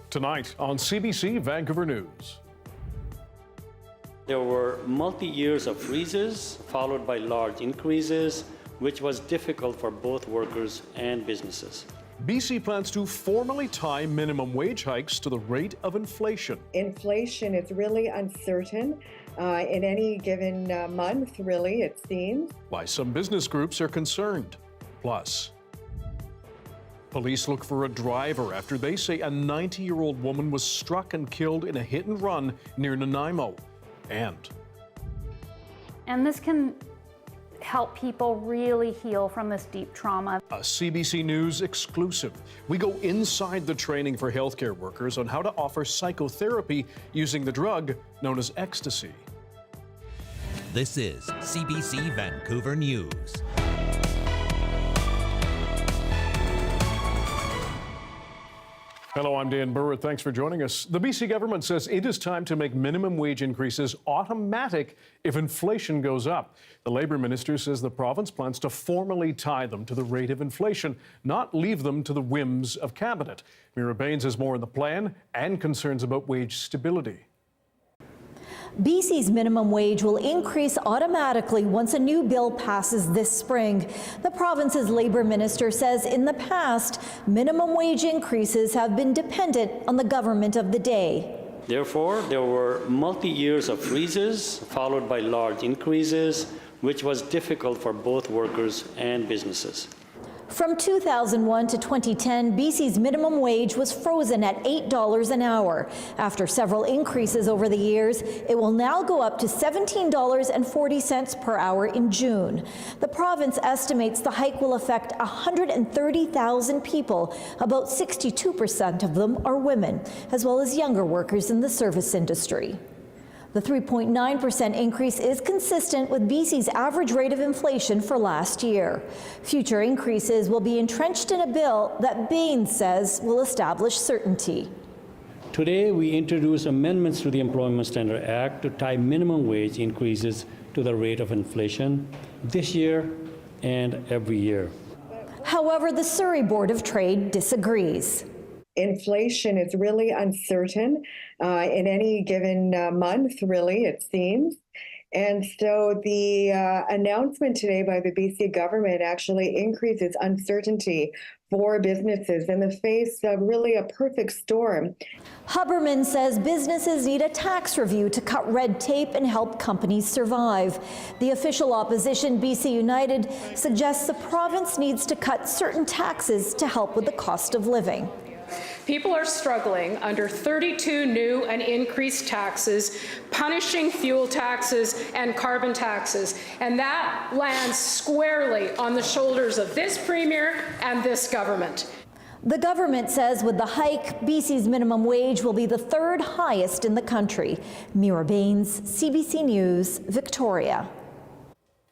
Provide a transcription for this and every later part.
Tonight on CBC Vancouver News. There were multi-years of freezes followed by large increases, which was difficult for both workers and businesses. BC plans to formally tie minimum wage hikes to the rate of inflation. Inflation is really uncertain in any given month, really, it seems. Why some business groups are concerned. Plus, police look for a driver after they say a 90-year-old woman was struck and killed in a hit and run near Nanaimo. And this can help people really heal from this deep trauma. A CBC News exclusive. We go inside the training for healthcare workers on how to offer psychotherapy using the drug known as ecstasy. This is CBC Vancouver News. Hello, I'm Dan Burritt. Thanks for joining us. The BC government says it is time to make minimum wage increases automatic if inflation goes up. The Labour Minister says the province plans to formally tie them to the rate of inflation, not leave them to the whims of Cabinet. Mira Baines has more on the plan and concerns about wage stability. BC's minimum wage will increase automatically once a new bill passes this spring. The province's Labour Minister says in the past, minimum wage increases have been dependent on the government of the day. Therefore, there were multi-years of freezes followed by large increases, which was difficult for both workers and businesses. From 2001 to 2010, BC's minimum wage was frozen at $8 an hour. After several increases over the years, it will now go up to $17.40 per hour in June. The province estimates the hike will affect 130,000 people. About 62% of them are women, as well as younger workers in the service industry. The 3.9% increase is consistent with BC's average rate of inflation for last year. Future increases will be entrenched in a bill that Baines says will establish certainty. Today, we introduce amendments to the Employment Standard Act to tie minimum wage increases to the rate of inflation this year and every year. However, the Surrey Board of Trade disagrees. Inflation is really uncertain in any given month, really, it seems. And so the announcement today by the BC government actually increases uncertainty for businesses in the face of really a perfect storm. Huberman says businesses need a tax review to cut red tape and help companies survive. The official opposition, BC United, suggests the province needs to cut certain taxes to help with the cost of living. People are struggling under 32 new and increased taxes, punishing fuel taxes and carbon taxes, and that lands squarely on the shoulders of this Premier and this government. The government says with the hike, BC's minimum wage will be the third highest in the country. Mira Baines, CBC News, Victoria.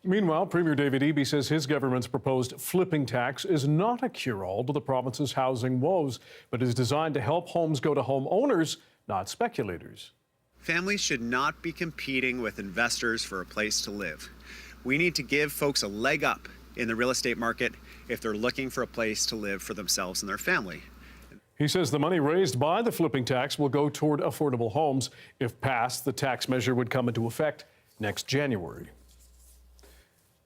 Meanwhile, Premier David Eby says his government's proposed flipping tax is not a cure-all to the province's housing woes, but is designed to help homes go to homeowners, not speculators. Families should not be competing with investors for a place to live. We need to give folks a leg up in the real estate market if they're looking for a place to live for themselves and their family. He says the money raised by the flipping tax will go toward affordable homes. If passed, the tax measure would come into effect next January.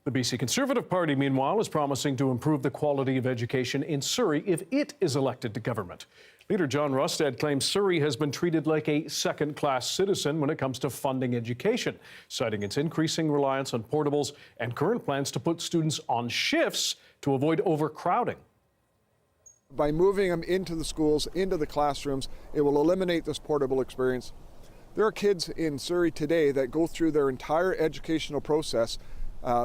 The BC Conservative Party, meanwhile, is promising to improve the quality of education in Surrey if it is elected to government. Leader John Rustad claims Surrey has been treated like a second-class citizen when it comes to funding education, citing its increasing reliance on portables and current plans to put students on shifts to avoid overcrowding. By moving them into the schools, into the classrooms, it will eliminate this portable experience. There are kids in Surrey today that go through their entire educational process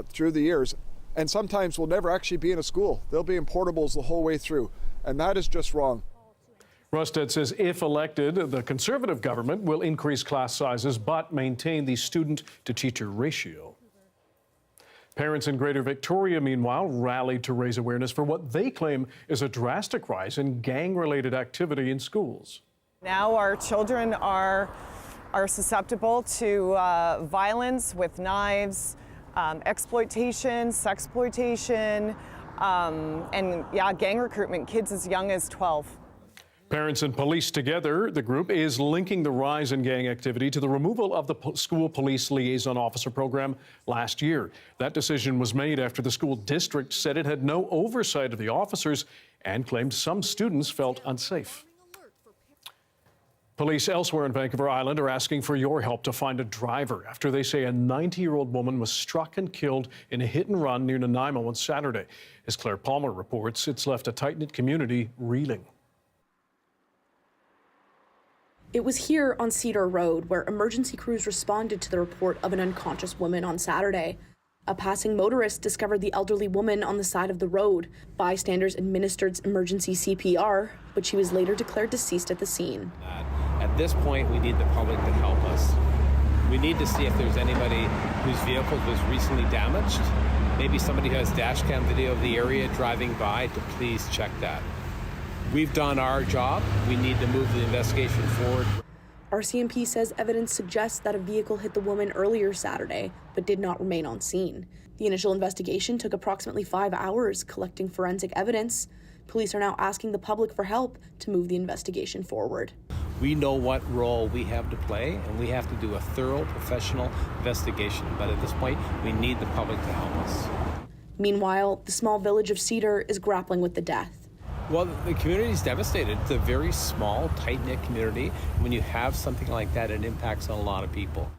through the years, and sometimes will never actually be in a school. They'll be in portables the whole way through, and that is just wrong. Rustad says if elected, the Conservative government will increase class sizes but maintain the student-to-teacher ratio. Parents in Greater Victoria, meanwhile, rallied to raise awareness for what they claim is a drastic rise in gang-related activity in schools. Now our children are susceptible to violence with knives, exploitation, sexploitation, and gang recruitment, kids as young as 12. Parents and police together, the group is linking the rise in gang activity to the removal of the school police liaison officer program last year. That decision was made after the school district said it had no oversight of the officers and claimed some students felt unsafe. Police elsewhere in Vancouver Island are asking for your help to find a driver after they say a 90-year-old woman was struck and killed in a hit-and-run near Nanaimo on Saturday. As Claire Palmer reports, it's left a tight-knit community reeling. It was here on Cedar Road where emergency crews responded to the report of an unconscious woman on Saturday. A passing motorist discovered the elderly woman on the side of the road. Bystanders administered emergency CPR, but she was later declared deceased at the scene. At this point, we need the public to help us. We need to see if there's anybody whose vehicle was recently damaged. Maybe somebody who has dash cam video of the area driving by to please check that. We've done our job. We need to move the investigation forward. RCMP says evidence suggests that a vehicle hit the woman earlier Saturday, but did not remain on scene. The initial investigation took approximately 5 hours, collecting forensic evidence. Police are now asking the public for help to move the investigation forward. We know what role we have to play, and we have to do a thorough, professional investigation. But at this point, we need the public to help us. Meanwhile, the small village of Cedar is grappling with the death. Well, the community is devastated. It's a very small, tight-knit community. When you have something like that, it impacts on a lot of people.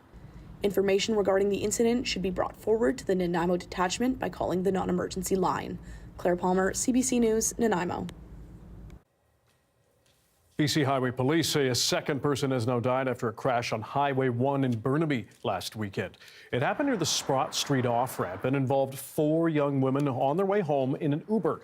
Information regarding the incident should be brought forward to the Nanaimo detachment by calling the non-emergency line. Claire Palmer, CBC News, Nanaimo. BC Highway Police say a second person has now died after a crash on Highway 1 in Burnaby last weekend. It happened near the Sprott Street off-ramp and involved 4 young women on their way home in an Uber.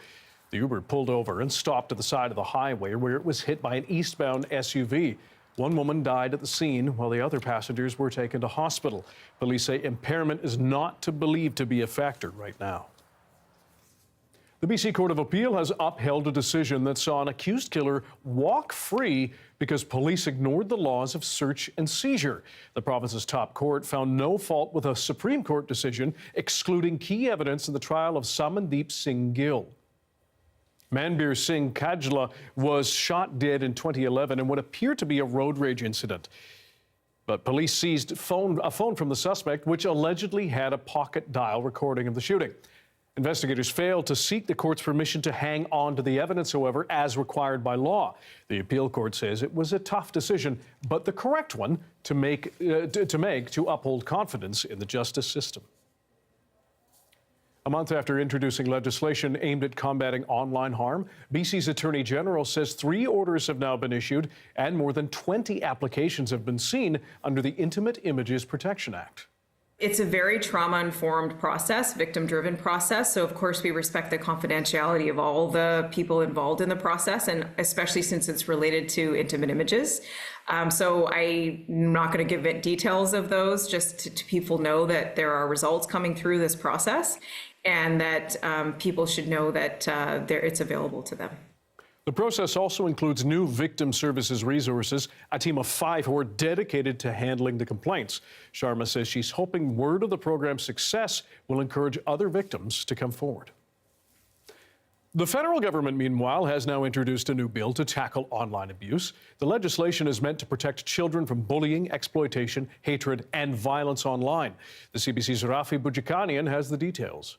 The Uber pulled over and stopped at the side of the highway where it was hit by an eastbound SUV. One woman died at the scene while the other passengers were taken to hospital. Police say impairment is not believed to be a factor right now. The BC Court of Appeal has upheld a decision that saw an accused killer walk free because police ignored the laws of search and seizure. The province's top court found no fault with a Supreme Court decision excluding key evidence in the trial of Samandeep Singh Gill. Manbir Singh Kajla was shot dead in 2011 in what appeared to be a road rage incident. But police seized a phone from the suspect, which allegedly had a pocket dial recording of the shooting. Investigators failed to seek the court's permission to hang on to the evidence, however, as required by law. The appeal court says it was a tough decision, but the correct one to make to uphold confidence in the justice system. A month after introducing legislation aimed at combating online harm, BC's Attorney General says 3 orders have now been issued and more than 20 applications have been seen under the Intimate Images Protection Act. It's a very trauma-informed process, victim-driven process. So, of course, we respect the confidentiality of all the people involved in the process, and especially since it's related to intimate images. So I'm not going to give details of those, just to people know that there are results coming through this process and that people should know that it's available to them. The process also includes new victim services resources, a team of 5 who are dedicated to handling the complaints. Sharma says she's hoping word of the program's success will encourage other victims to come forward. The federal government, meanwhile, has now introduced a new bill to tackle online abuse. The legislation is meant to protect children from bullying, exploitation, hatred, and violence online. The CBC's Rafi Bujikanian has the details.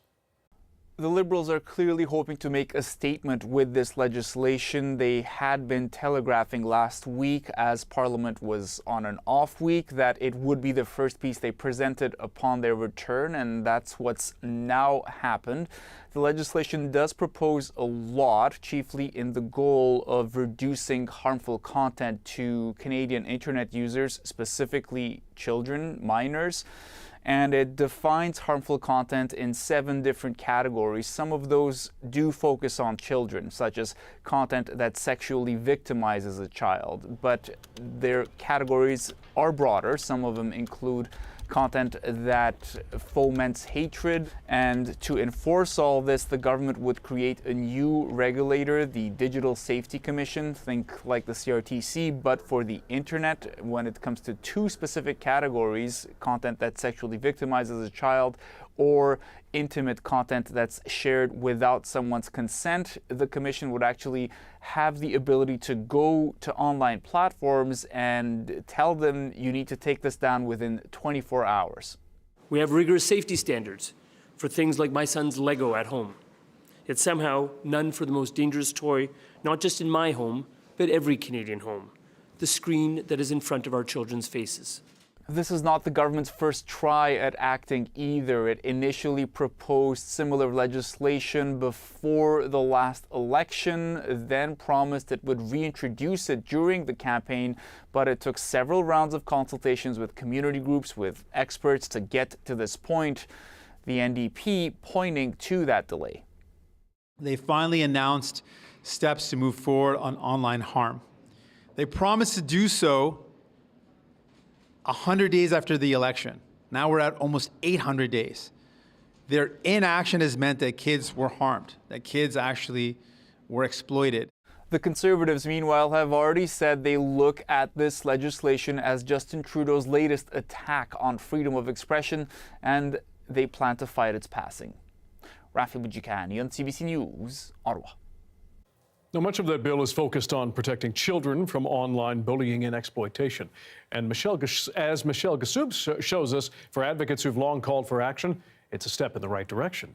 The Liberals are clearly hoping to make a statement with this legislation. They had been telegraphing last week, as Parliament was on an off week, that it would be the first piece they presented upon their return, and that's what's now happened. The legislation does propose a lot, chiefly in the goal of reducing harmful content to Canadian internet users, specifically children, minors. And it defines harmful content in 7 different categories. Some of those do focus on children, such as content that sexually victimizes a child. But their categories are broader. Some of them include content that foments hatred. And to enforce all this, the government would create a new regulator, the Digital Safety Commission, think like the CRTC, but for the internet, when it comes to 2 specific categories, content that sexually victimizes a child or intimate content that's shared without someone's consent. The Commission would actually have the ability to go to online platforms and tell them you need to take this down within 24 hours. We have rigorous safety standards for things like my son's Lego at home. Yet somehow none for the most dangerous toy, not just in my home, but every Canadian home, the screen that is in front of our children's faces. This is not the government's first try at acting either. It initially proposed similar legislation before the last election, then promised it would reintroduce it during the campaign, but it took several rounds of consultations with community groups, with experts to get to this point, the NDP pointing to that delay. They finally announced steps to move forward on online harm. They promised to do so 100 days after the election. Now we're at almost 800 days. Their inaction has meant that kids were harmed, that kids actually were exploited. The Conservatives, meanwhile, have already said they look at this legislation as Justin Trudeau's latest attack on freedom of expression, and they plan to fight its passing. Rafi Bujikani on CBC News, Ottawa. Now, much of that bill is focused on protecting children from online bullying and exploitation. And as Michelle Giscome shows us, for advocates who've long called for action, it's a step in the right direction.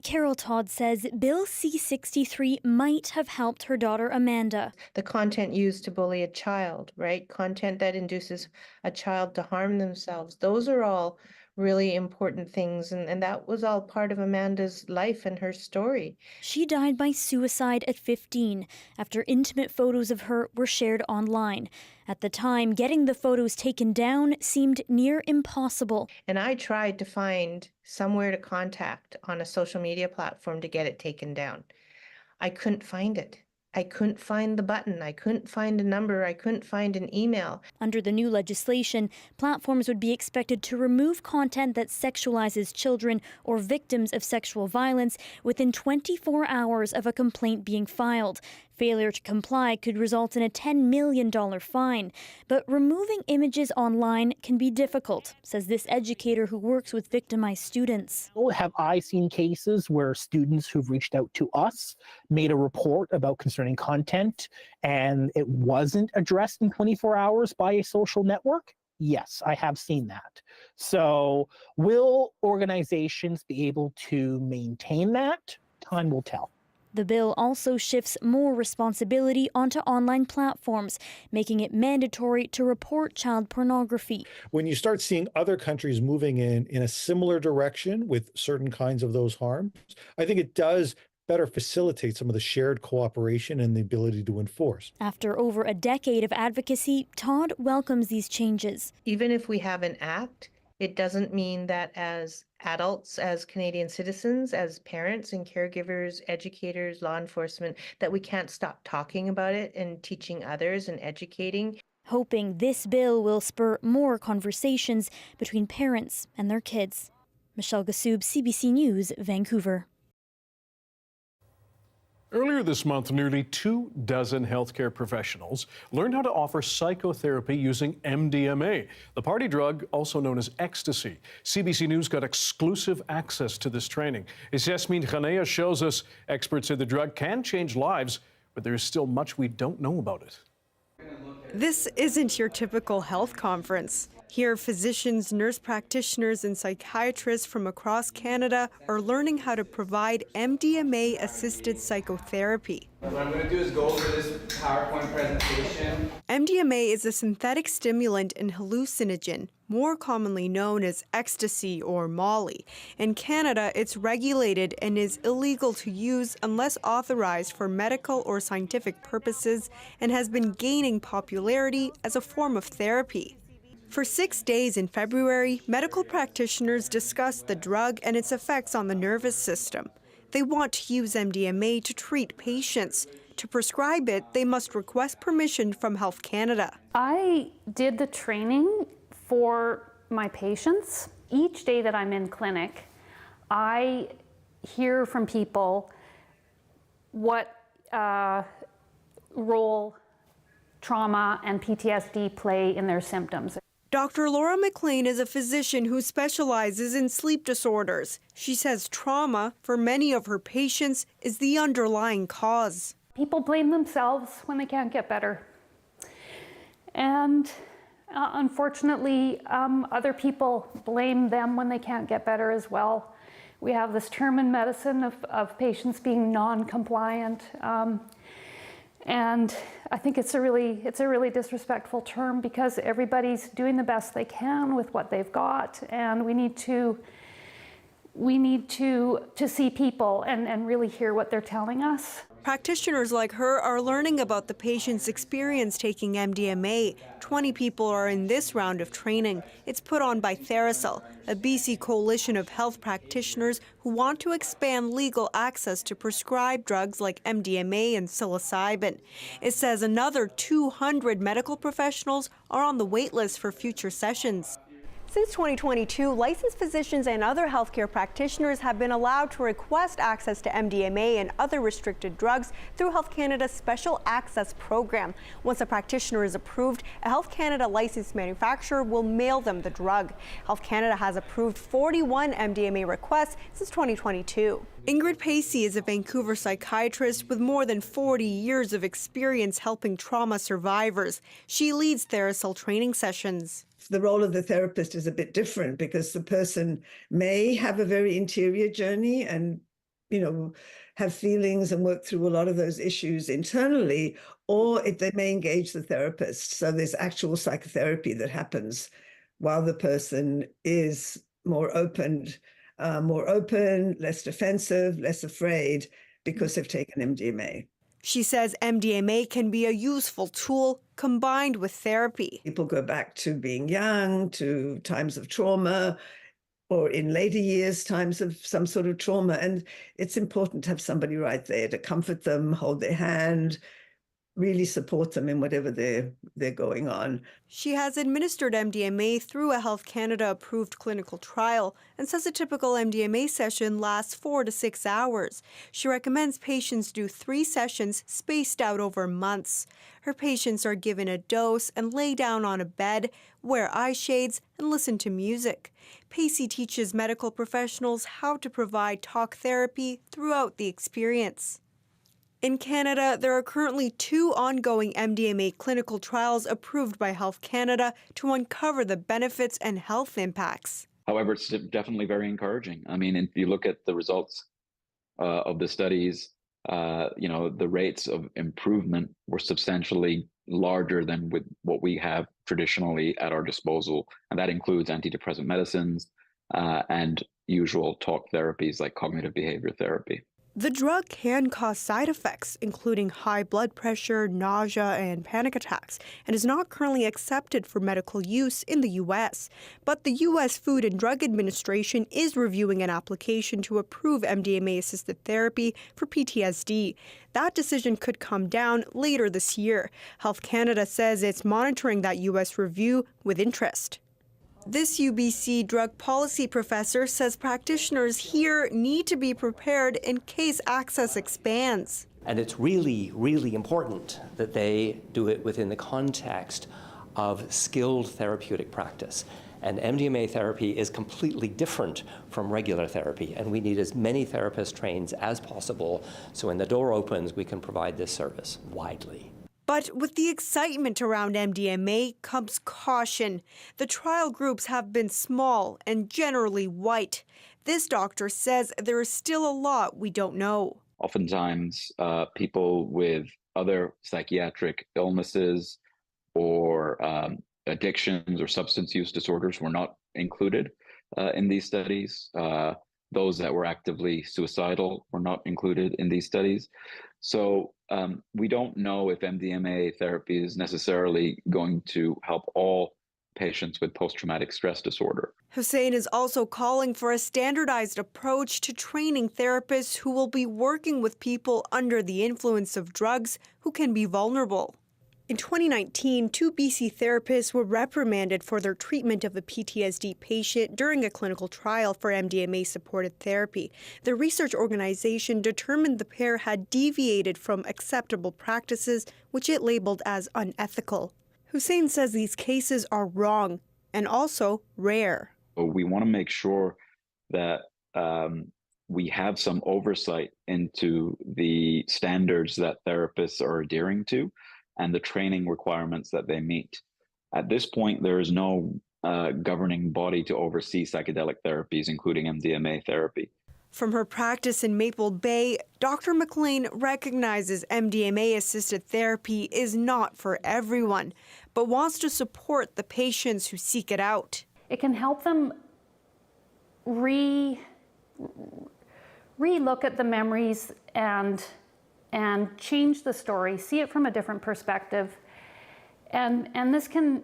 Carol Todd says Bill C-63 might have helped her daughter Amanda. The content used to bully a child, right? Content that induces a child to harm themselves. Those are all really important things, and that was all part of Amanda's life and her story. She died by suicide at 15 after intimate photos of her were shared online. At the time, getting the photos taken down seemed near impossible. And I tried to find somewhere to contact on a social media platform to get it taken down. I couldn't find it. I couldn't find the button. I couldn't find a number. I couldn't find an email. Under the new legislation, platforms would be expected to remove content that sexualizes children or victims of sexual violence within 24 hours of a complaint being filed. Failure to comply could result in a $10 million fine. But removing images online can be difficult, says this educator who works with victimized students. Have I seen cases where students who've reached out to us made a report about concerning content and it wasn't addressed in 24 hours by a social network? Yes, I have seen that. So will organizations be able to maintain that? Time will tell. The bill also shifts more responsibility onto online platforms, making it mandatory to report child pornography. When you start seeing other countries moving in a similar direction with certain kinds of those harms, I think it does better facilitate some of the shared cooperation and the ability to enforce. After over a decade of advocacy, Todd welcomes these changes. Even if we have an act, it doesn't mean that as adults, as Canadian citizens, as parents and caregivers, educators, law enforcement, that we can't stop talking about it and teaching others and educating. Hoping this bill will spur more conversations between parents and their kids. Michelle Giscome, CBC News, Vancouver. Earlier this month, nearly 24 healthcare professionals learned how to offer psychotherapy using MDMA, the party drug also known as ecstasy. CBC News got exclusive access to this training. As Yasmin Khanea shows us, experts say the drug can change lives, but there is still much we don't know about it. This isn't your typical health conference. Here, physicians, nurse practitioners, and psychiatrists from across Canada are learning how to provide MDMA-assisted psychotherapy. What I'm going to do is go over this PowerPoint presentation. MDMA is a synthetic stimulant and hallucinogen, more commonly known as ecstasy or Molly. In Canada, it's regulated and is illegal to use unless authorized for medical or scientific purposes and has been gaining popularity as a form of therapy. For 6 days in February, medical practitioners discussed the drug and its effects on the nervous system. They want to use MDMA to treat patients. To prescribe it, they must request permission from Health Canada. I did the training for my patients. Each day that I'm in clinic, I hear from people what role trauma and PTSD play in their symptoms. Dr. Laura McLean is a physician who specializes in sleep disorders. She says trauma for many of her patients is the underlying cause. People blame themselves when they can't get better. And unfortunately, other people blame them when they can't get better as well. We have this term in medicine of patients being non-compliant. And I think it's a really disrespectful term because everybody's doing the best they can with what they've got, and we need to see people and really hear what they're telling us. Practitioners like her are learning about the patient's experience taking MDMA. 20 people are in this round of training. It's put on by Theracell, a BC coalition of health practitioners who want to expand legal access to prescribed drugs like MDMA and psilocybin. It says another 200 medical professionals are on the wait list for future sessions. Since 2022, licensed physicians and other healthcare practitioners have been allowed to request access to MDMA and other restricted drugs through Health Canada's Special Access Program. Once a practitioner is approved, a Health Canada licensed manufacturer will mail them the drug. Health Canada has approved 41 MDMA requests since 2022. Ingrid Pacey is a Vancouver psychiatrist with more than 40 years of experience helping trauma survivors. She leads Theracell training sessions. The role of the therapist is a bit different because the person may have a very interior journey and, have feelings and work through a lot of those issues internally, or they may engage the therapist. So there's actual psychotherapy that happens while the person is more open, less defensive, less afraid because they've taken MDMA. She says MDMA can be a useful tool combined with therapy. People go back to being young, to times of trauma, or in later years, times of some sort of trauma. And it's important to have somebody right there to comfort them, hold their hand, really support them in whatever they're going on. She has administered MDMA through a Health Canada approved clinical trial and says a typical MDMA session lasts 4 to 6 hours. She recommends patients do 3 sessions spaced out over months. Her patients are given a dose and lay down on a bed, wear eye shades, and listen to music. Pacey teaches medical professionals how to provide talk therapy throughout the experience. In Canada, there are currently 2 ongoing MDMA clinical trials approved by Health Canada to uncover the benefits and health impacts. However, it's definitely very encouraging. I mean, if you look at the results of the studies, the rates of improvement were substantially larger than with what we have traditionally at our disposal. And that includes antidepressant medicines and usual talk therapies like cognitive behavior therapy. The drug can cause side effects, including high blood pressure, nausea, and panic attacks, and is not currently accepted for medical use in the U.S. But the U.S. Food and Drug Administration is reviewing an application to approve MDMA-assisted therapy for PTSD. That decision could come down later this year. Health Canada says it's monitoring that U.S. review with interest. This UBC drug policy professor says practitioners here need to be prepared in case access expands. And it's really, really important that they do it within the context of skilled therapeutic practice. And MDMA therapy is completely different from regular therapy, and we need as many therapist trained as possible so when the door opens, we can provide this service widely. But with the excitement around MDMA comes caution. The trial groups have been small and generally white. This doctor says there is still a lot we don't know. Oftentimes, people with other psychiatric illnesses or addictions or substance use disorders were not included in these studies. Those that were actively suicidal were not included in these studies. So we don't know if MDMA therapy is necessarily going to help all patients with post-traumatic stress disorder. Hussein is also calling for a standardized approach to training therapists who will be working with people under the influence of drugs who can be vulnerable. In 2019, 2 BC therapists were reprimanded for their treatment of a PTSD patient during a clinical trial for MDMA-supported therapy. The research organization determined the pair had deviated from acceptable practices, which it labeled as unethical. Hussein says these cases are wrong. and also rare. We want to make sure that we have some oversight into the standards that therapists are adhering to and the training requirements that they meet. At this point, there is no governing body to oversee psychedelic therapies, including MDMA therapy. From her practice in Maple Bay, Dr. McLean recognizes MDMA-assisted therapy is not for everyone, but wants to support the patients who seek it out. It can help them re-look at the memories and change the story, see it from a different perspective. And this can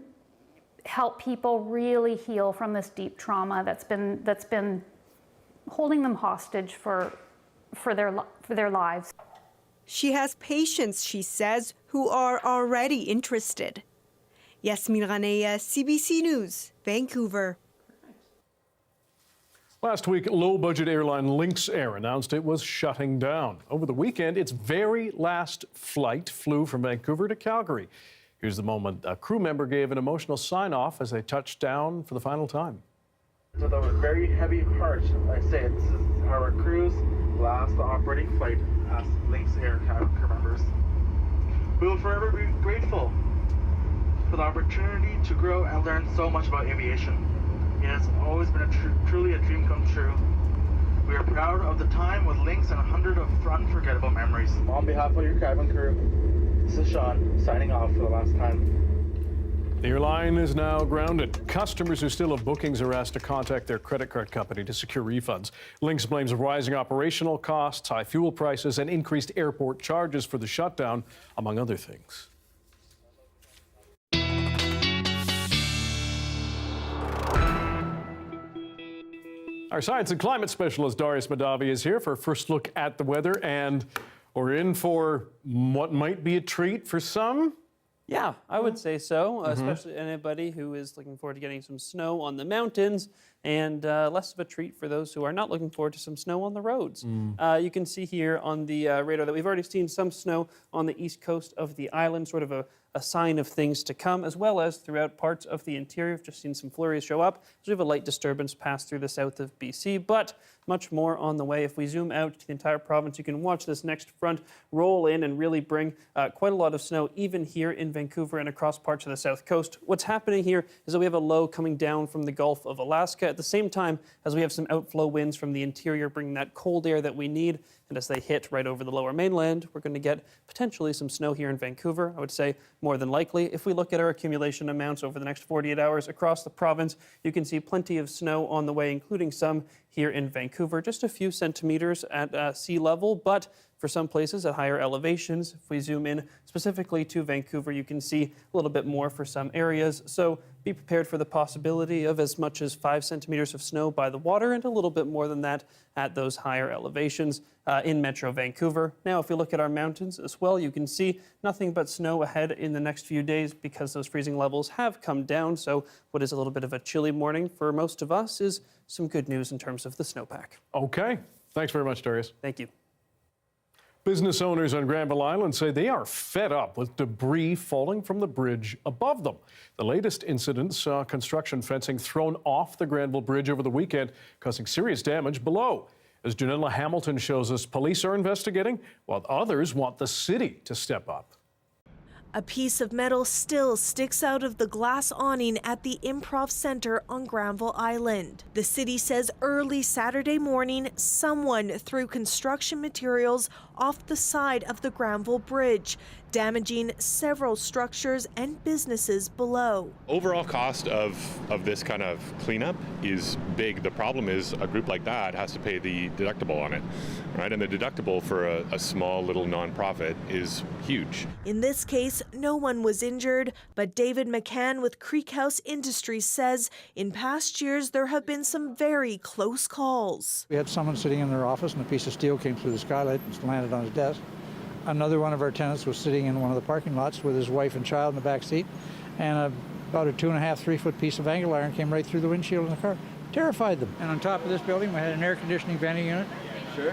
help people really heal from this deep trauma that's been holding them hostage for their lives. She has patients, she says, who are already interested. Yasmin Raneya, CBC News, Vancouver. Last week, low-budget airline Lynx Air announced it was shutting down. Over the weekend, its very last flight flew from Vancouver to Calgary. Here's the moment a crew member gave an emotional sign-off as they touched down for the final time. With a very heavy heart, I say this is our crew's last operating flight as Lynx Air crew members. We will forever be grateful for the opportunity to grow and learn so much about aviation. It has always been truly a dream come true. We are proud of the time with Lynx and 100 of unforgettable memories. On behalf of your cabin crew, this is Sean signing off for the last time. The airline is now grounded. Customers who still have bookings are asked to contact their credit card company to secure refunds. Lynx blames rising operational costs, high fuel prices, and increased airport charges for the shutdown, among other things. Our science and climate specialist, Darius Madavi, is here for a first look at the weather, and we're in for what might be a treat for some. Yeah, I would say so, especially anybody who is looking forward to getting some snow on the mountains and less of a treat for those who are not looking forward to some snow on the roads. You can see here on the radar that we've already seen some snow on the east coast of the island, sort of a sign of things to come, as well as throughout parts of the interior. We've just seen some flurries show up. So we have a light disturbance pass through the south of BC, but much more on the way. If we zoom out to the entire province, you can watch this next front roll in and really bring quite a lot of snow, even here in Vancouver and across parts of the south coast. What's happening here is that we have a low coming down from the Gulf of Alaska at the same time as we have some outflow winds from the interior, bringing that cold air that we need. And as they hit right over the lower mainland, we're going to get potentially some snow here in Vancouver. I would say more than likely. If we look at our accumulation amounts over the next 48 hours across the province, you can see plenty of snow on the way, including some here in Vancouver. Just a few centimeters at sea level, but for some places at higher elevations. If we zoom in specifically to Vancouver, you can see a little bit more for some areas. So be prepared for the possibility of as much as 5 centimeters of snow by the water and a little bit more than that at those higher elevations in Metro Vancouver. Now, if we look at our mountains as well, you can see nothing but snow ahead in the next few days because those freezing levels have come down. So what is a little bit of a chilly morning for most of us is some good news in terms of the snowpack. Okay. Thanks very much, Darius. Thank you. Business owners on Granville Island say they are fed up with debris falling from the bridge above them. The latest incident saw construction fencing thrown off the Granville Bridge over the weekend, causing serious damage below. As Janella Hamilton shows us, police are investigating, while others want the city to step up. A piece of metal still sticks out of the glass awning at the Improv Center on Granville Island. The city says early Saturday morning, someone threw construction materials off the side of the Granville Bridge, damaging several structures and businesses below. Overall cost of this kind of cleanup is big. The problem is a group like that has to pay the deductible on it, right? And the deductible for a small little nonprofit is huge. In this case, no one was injured, but David McCann with Creek House Industries says in past years there have been some very close calls. We had someone sitting in their office and a piece of steel came through the skylight and landed on his desk. Another one of our tenants was sitting in one of the parking lots with his wife and child in the back seat, and about a 2.5, 3 foot piece of angle iron came right through the windshield in the car. Terrified them. And on top of this building, we had an air conditioning venting unit. Sure.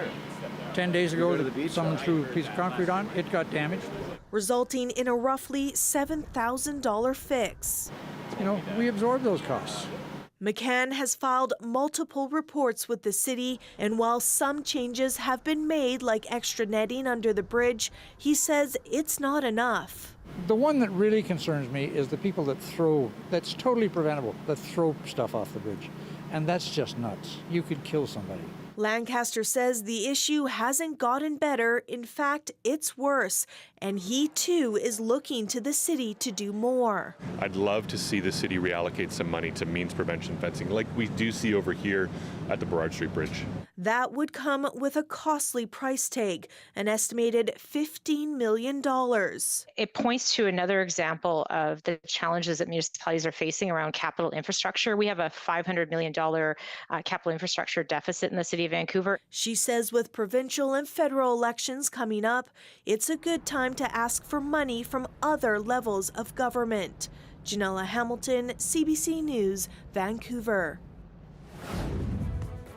10 days ago, someone threw a piece of concrete on, it got damaged. Resulting in a roughly $7,000 fix. we absorb those costs. McCann has filed multiple reports with the city, and while some changes have been made, like extra netting under the bridge, he says it's not enough. The one that really concerns me is the people that's totally preventable, that throw stuff off the bridge. And that's just nuts. You could kill somebody. Lancaster says the issue hasn't gotten better. In fact, it's worse. And he, too, is looking to the city to do more. I'd love to see the city reallocate some money to means prevention fencing, like we do see over here at the Burrard Street Bridge. That would come with a costly price tag, an estimated $15 million. It points to another example of the challenges that municipalities are facing around capital infrastructure. We have a $500 million capital infrastructure deficit in the city of Vancouver. She says with provincial and federal elections coming up, it's a good time to ask for money from other levels of government. Janella Hamilton, CBC News, Vancouver.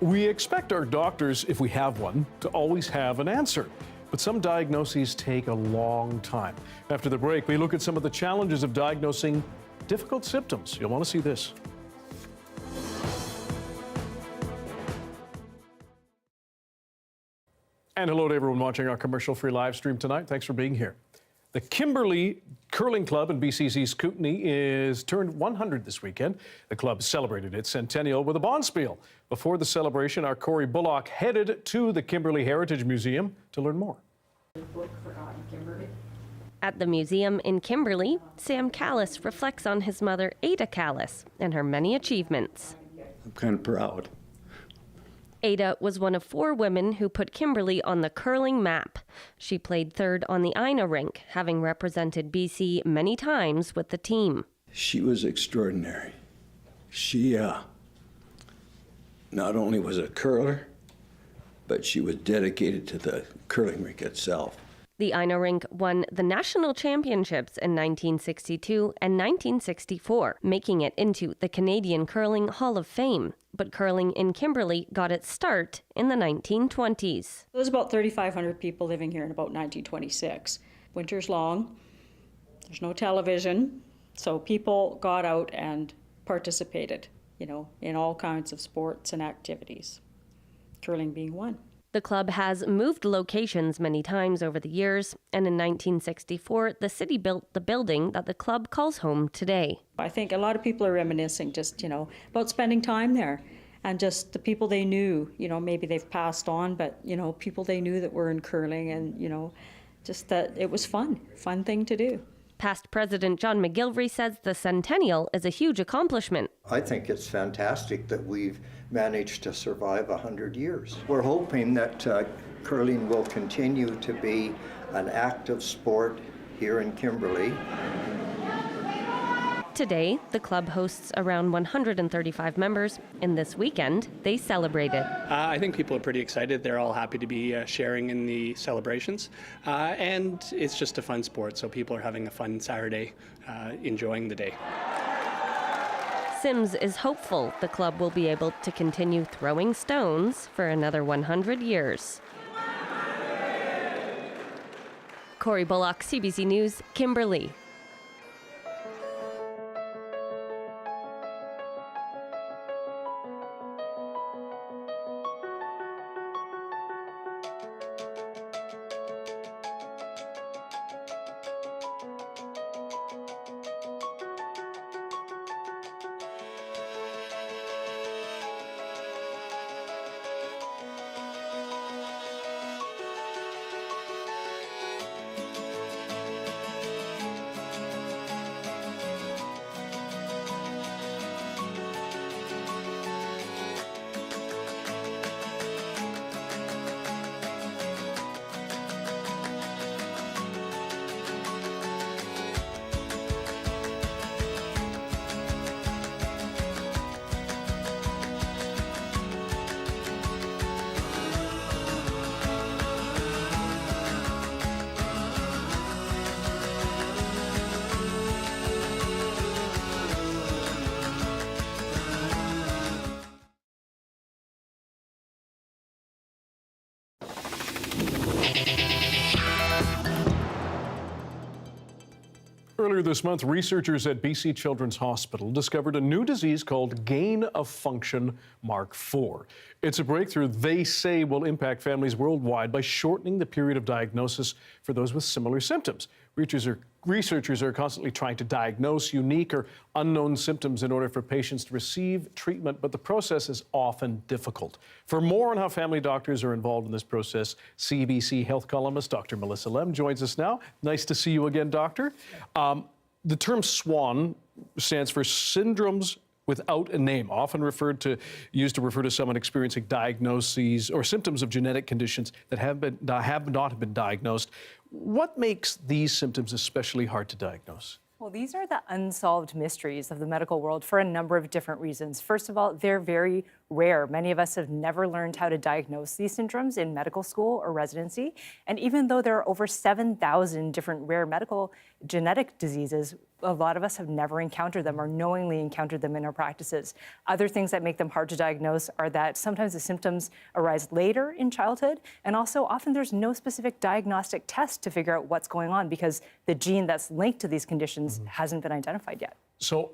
We expect our doctors, if we have one, to always have an answer. But some diagnoses take a long time. After the break, we look at some of the challenges of diagnosing difficult symptoms. You'll want to see this. And hello to everyone watching our commercial-free live stream tonight. Thanks for being here. The Kimberly Curling Club in BC's Kootenay is turned 100 this weekend. The club celebrated its centennial with a bonspiel. Before the celebration, our Corey Bullock headed to the Kimberly Heritage Museum to learn more. At the museum in Kimberly, Sam Callis reflects on his mother, Ada Callis, and her many achievements. I'm kind of proud. Ada was one of 4 women who put Kimberly on the curling map. She played third on the Ina rink, having represented BC many times with the team. She was extraordinary. She not only was a curler, but she was dedicated to the curling rink itself. The Ina rink won the national championships in 1962 and 1964, making it into the Canadian Curling Hall of Fame. But curling in Kimberly got its start in the 1920s. There was about 3,500 people living here in about 1926. Winter's long, there's no television, so people got out and participated, in all kinds of sports and activities, curling being one. The club has moved locations many times over the years, and in 1964, the city built the building that the club calls home today. I think a lot of people are reminiscing just, about spending time there and just the people they knew, maybe they've passed on, but, people they knew that were in curling and, just that it was fun thing to do. Past President John McGilvery says the centennial is a huge accomplishment. I think it's fantastic that we've managed to survive 100 years. We're hoping that curling will continue to be an active sport here in Kimberly. Today, the club hosts around 135 members, and this weekend, they celebrated. I think people are pretty excited. They're all happy to be sharing in the celebrations, and it's just a fun sport, so people are having a fun Saturday, enjoying the day. Sims is hopeful the club will be able to continue throwing stones for another 100 years. Corey Bullock, CBC News, Kimberly. Earlier this month, researchers at BC Children's Hospital discovered a new disease called gain-of-function Mark IV. It's a breakthrough they say will impact families worldwide by shortening the period of diagnosis for those with similar symptoms. Researchers are constantly trying to diagnose unique or unknown symptoms in order for patients to receive treatment, but the process is often difficult. For more on how family doctors are involved in this process, CBC health columnist Dr. Melissa Lem joins us now. Nice to see you again, Doctor. The term SWAN stands for Syndromes Without a Name, often used to refer to someone experiencing diagnoses or symptoms of genetic conditions that have not been diagnosed. What makes these symptoms especially hard to diagnose? Well, these are the unsolved mysteries of the medical world for a number of different reasons. First of all, they're very rare. Many of us have never learned how to diagnose these syndromes in medical school or residency. And even though there are over 7,000 different rare medical genetic diseases, a lot of us have never encountered them or knowingly encountered them in our practices. Other things that make them hard to diagnose are that sometimes the symptoms arise later in childhood, and also often there's no specific diagnostic test to figure out what's going on because the gene that's linked to these conditions hasn't been identified yet. So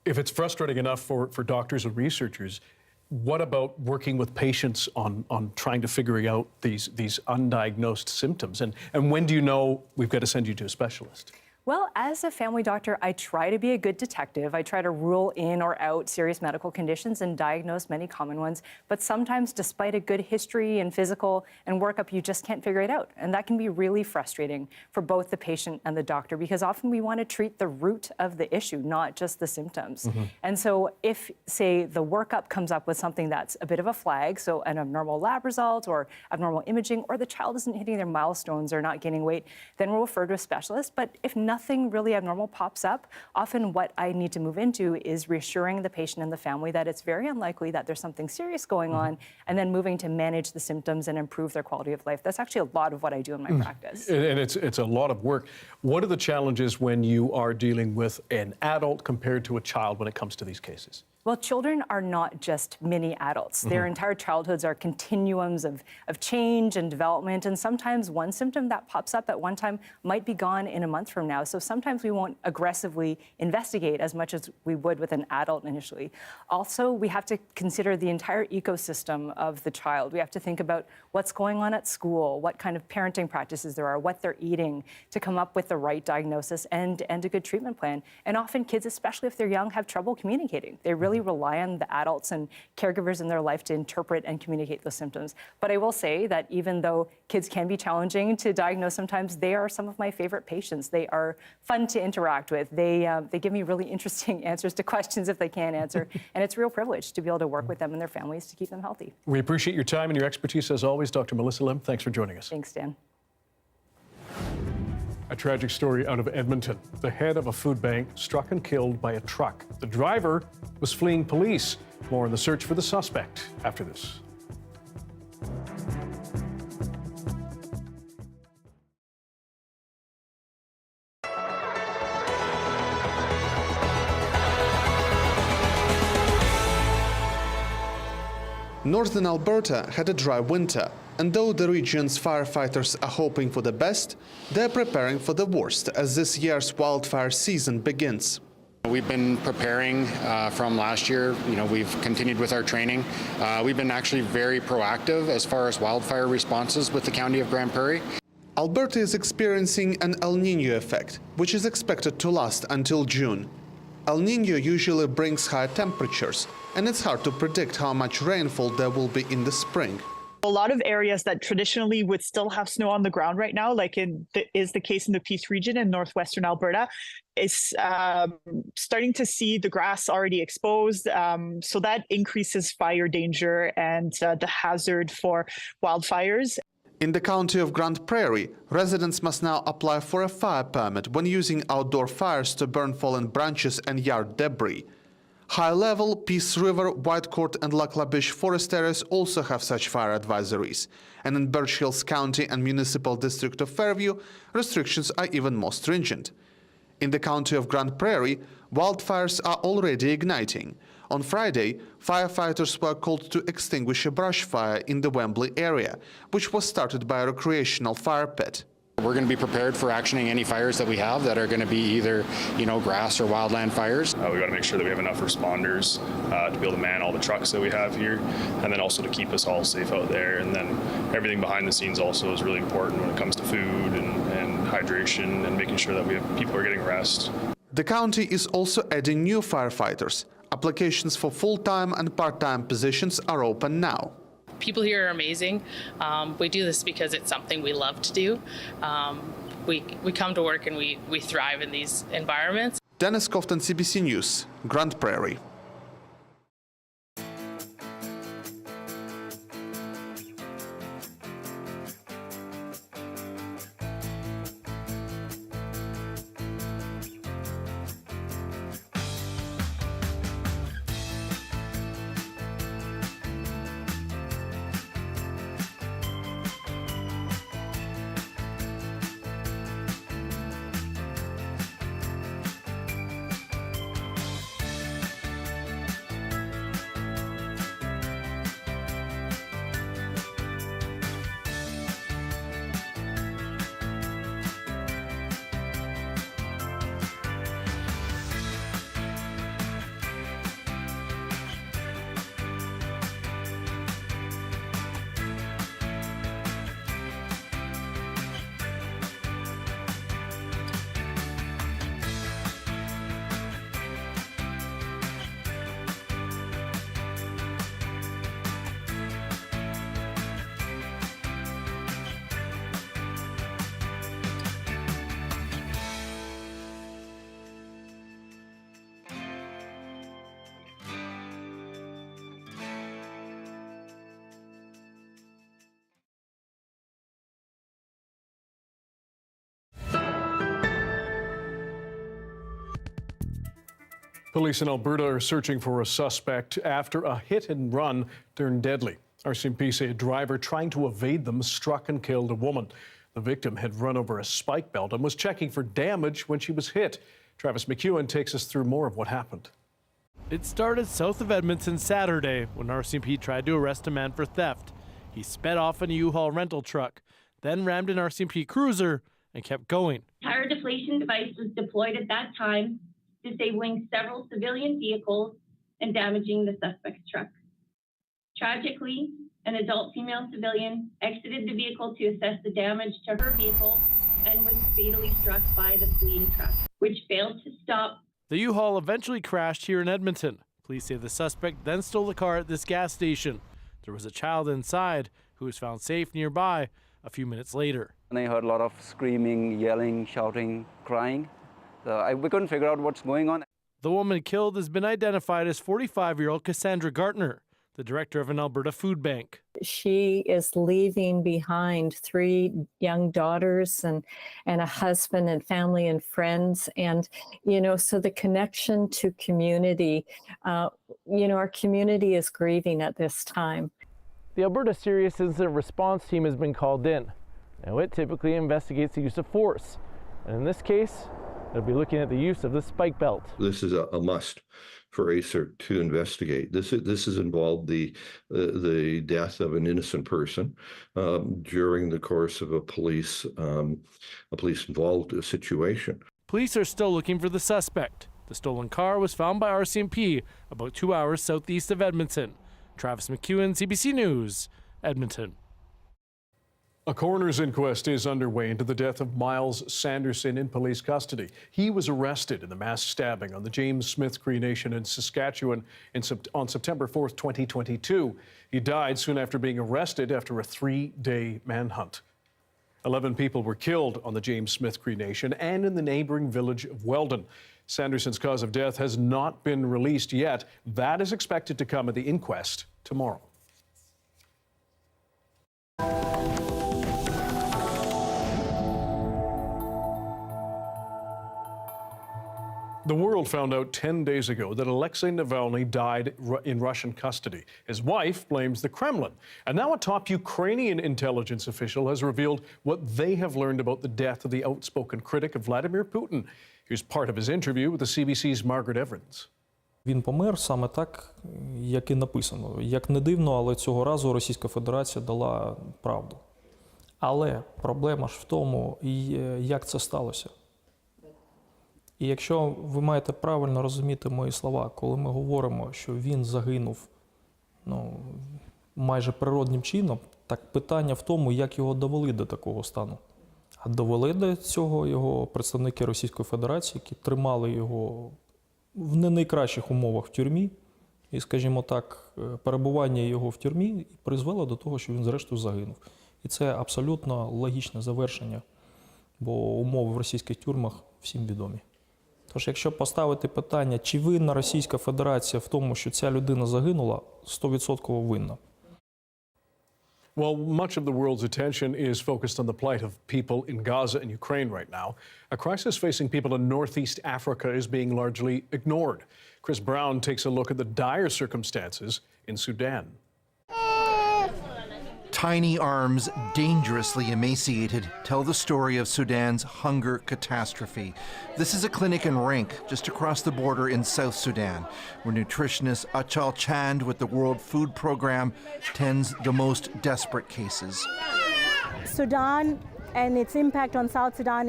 if it's frustrating enough for doctors and researchers, what about working with patients on trying to figure out these undiagnosed symptoms? And when do you know we've got to send you to a specialist? Well, as a family doctor, I try to be a good detective. I try to rule in or out serious medical conditions and diagnose many common ones. But sometimes, despite a good history and physical and workup, you just can't figure it out. And that can be really frustrating for both the patient and the doctor, because often we want to treat the root of the issue, not just the symptoms. And so if, say, the workup comes up with something that's a bit of a flag, so an abnormal lab result or abnormal imaging, or the child isn't hitting their milestones or not gaining weight, then we'll refer to a specialist. But if nothing really abnormal pops up, often what I need to move into is reassuring the patient and the family that it's very unlikely that there's something serious going on, and then moving to manage the symptoms and improve their quality of life. That's actually a lot of what I do in my practice. And it's a lot of work. What are the challenges when you are dealing with an adult compared to a child when it comes to these cases? Well, children are not just mini adults. Their entire childhoods are continuums of change and development, and sometimes one symptom that pops up at one time might be gone in a month from now. So sometimes we won't aggressively investigate as much as we would with an adult initially. Also, we have to consider the entire ecosystem of the child. We have to think about what's going on at school, what kind of parenting practices there are, what they're eating, to come up with the right diagnosis and a good treatment plan. And often kids, especially if they're young, have trouble communicating. They really rely on the adults and caregivers in their life to interpret and communicate the symptoms. But I will say that even though kids can be challenging to diagnose sometimes, they are some of my favorite patients. They are fun to interact with. They give me really interesting answers to questions if they can answer. And it's a real privilege to be able to work with them and their families to keep them healthy. We appreciate your time and your expertise as always, Dr. Melissa Lim. Thanks for joining us. Thanks, Dan. A tragic story out of Edmonton. The head of a food bank struck and killed by a truck. The driver was fleeing police. More on the search for the suspect after this. Northern Alberta had a dry winter, and though the region's firefighters are hoping for the best, they're preparing for the worst as this year's wildfire season begins. We've been preparing from last year. We've continued with our training. We've been actually very proactive as far as wildfire responses with the County of Grande Prairie. Alberta is experiencing an El Niño effect, which is expected to last until June. El Niño usually brings higher temperatures, and it's hard to predict how much rainfall there will be in the spring. A lot of areas that traditionally would still have snow on the ground right now, like is the case in the Peace region in northwestern Alberta, is starting to see the grass already exposed. So that increases fire danger and the hazard for wildfires. In the county of Grande Prairie, residents must now apply for a fire permit when using outdoor fires to burn fallen branches and yard debris. High Level, Peace River, Whitecourt and Lac La Biche forest areas also have such fire advisories. And in Birch Hills County and Municipal District of Fairview, restrictions are even more stringent. In the county of Grande Prairie, wildfires are already igniting. On Friday, firefighters were called to extinguish a brush fire in the Wembley area, which was started by a recreational fire pit. We're going to be prepared for actioning any fires that we have that are going to be either, grass or wildland fires. We got to make sure that we have enough responders to be able to man all the trucks that we have here, and then also to keep us all safe out there. And then everything behind the scenes also is really important when it comes to food and hydration and making sure that we have people who are getting rest. The county is also adding new firefighters. Applications for full-time and part-time positions are open now. People here are amazing. We do this because it's something we love to do. We come to work and we thrive in these environments. Dennis Cofton, CBC News, Grand Prairie. Police in Alberta are searching for a suspect after a hit and run turned deadly. RCMP say a driver trying to evade them struck and killed a woman. The victim had run over a spike belt and was checking for damage when she was hit. Travis McEwen takes us through more of what happened. It started south of Edmonton Saturday when RCMP tried to arrest a man for theft. He sped off in a U-Haul rental truck, then rammed an RCMP cruiser and kept going. Tire deflation device was deployed at that time, disabling several civilian vehicles and damaging the suspect's truck. Tragically, an adult female civilian exited the vehicle to assess the damage to her vehicle and was fatally struck by the fleeing truck, which failed to stop. The U-Haul eventually crashed here in Edmonton. Police say the suspect then stole the car at this gas station. There was a child inside who was found safe nearby a few minutes later. And I heard a lot of screaming, yelling, shouting, crying. We couldn't figure out what's going on. The woman killed has been identified as 45-year-old Cassandra Gartner, the director of an Alberta food bank. She is leaving behind 3 young daughters and a husband and family and friends. And, so the connection to community, our community is grieving at this time. The Alberta Serious Incident Response Team has been called in. Now, it typically investigates the use of force. And in this case, they'll be looking at the use of the spike belt. This is a must for ACER to investigate. This has involved the death of an innocent person during the course of a police involved situation. Police are still looking for the suspect. The stolen car was found by RCMP about 2 hours southeast of Edmonton. Travis McEwen, CBC News, Edmonton. A coroner's inquest is underway into the death of Miles Sanderson in police custody. He was arrested in the mass stabbing on the James Smith Cree Nation in Saskatchewan on September 4th, 2022. He died soon after being arrested after a 3-day manhunt. 11 people were killed on the James Smith Cree Nation and in the neighboring village of Weldon. Sanderson's cause of death has not been released yet. That is expected to come at the inquest tomorrow. The world found out 10 days ago that Alexei Navalny died in Russian custody. His wife blames the Kremlin. And now a top Ukrainian intelligence official has revealed what they have learned about the death of the outspoken critic of Vladimir Putin. Here's part of his interview with the CBC's Margaret Everins. Він помер саме так, як і написано. Як не дивно, але цього разу Російська Федерація дала правду. Але проблема ж в тому, як це сталося. І якщо ви маєте правильно розуміти мої слова, коли ми говоримо, що він загинув майже природнім чином, так питання в тому, як його довели до такого стану. А довели до цього його представники Російської Федерації, які тримали його в не найкращих умовах в тюрмі. І, скажімо так, перебування його в тюрмі призвело до того, що він зрештою загинув. І це абсолютно логічне завершення, бо умови в російських тюрмах всім відомі. Тож, якщо поставити питання, чи винна Російська Федерація в тому, що ця людина загинула, 100% винна. Well, much of the world's attention is focused on the plight of people in Gaza and Ukraine right now. A crisis facing people in northeast Africa is being largely ignored. Chris Brown takes a look at the dire circumstances in Sudan. Tiny arms, dangerously emaciated, tell the story of Sudan's hunger catastrophe. This is a clinic in Rank, just across the border in South Sudan, where nutritionist Achal Chand with the World Food Programme tends the most desperate cases. Sudan and its impact on South Sudan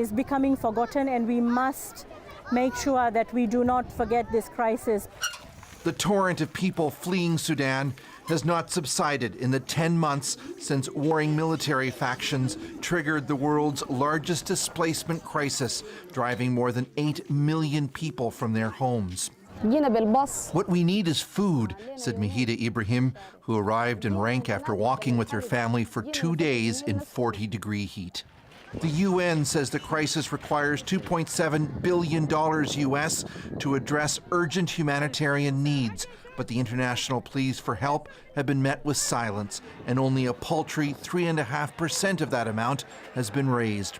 is becoming forgotten, and we must make sure that we do not forget this crisis. The torrent of people fleeing Sudan has not subsided in the 10 months since warring military factions triggered the world's largest displacement crisis, driving more than 8 million people from their homes. What we need is food, said Mahida Ibrahim, who arrived in Rank after walking with her family for 2 days in 40-degree heat. The UN says the crisis requires $2.7 billion US to address urgent humanitarian needs, but the international pleas for help have been met with silence, and only a paltry 3.5% of that amount has been raised.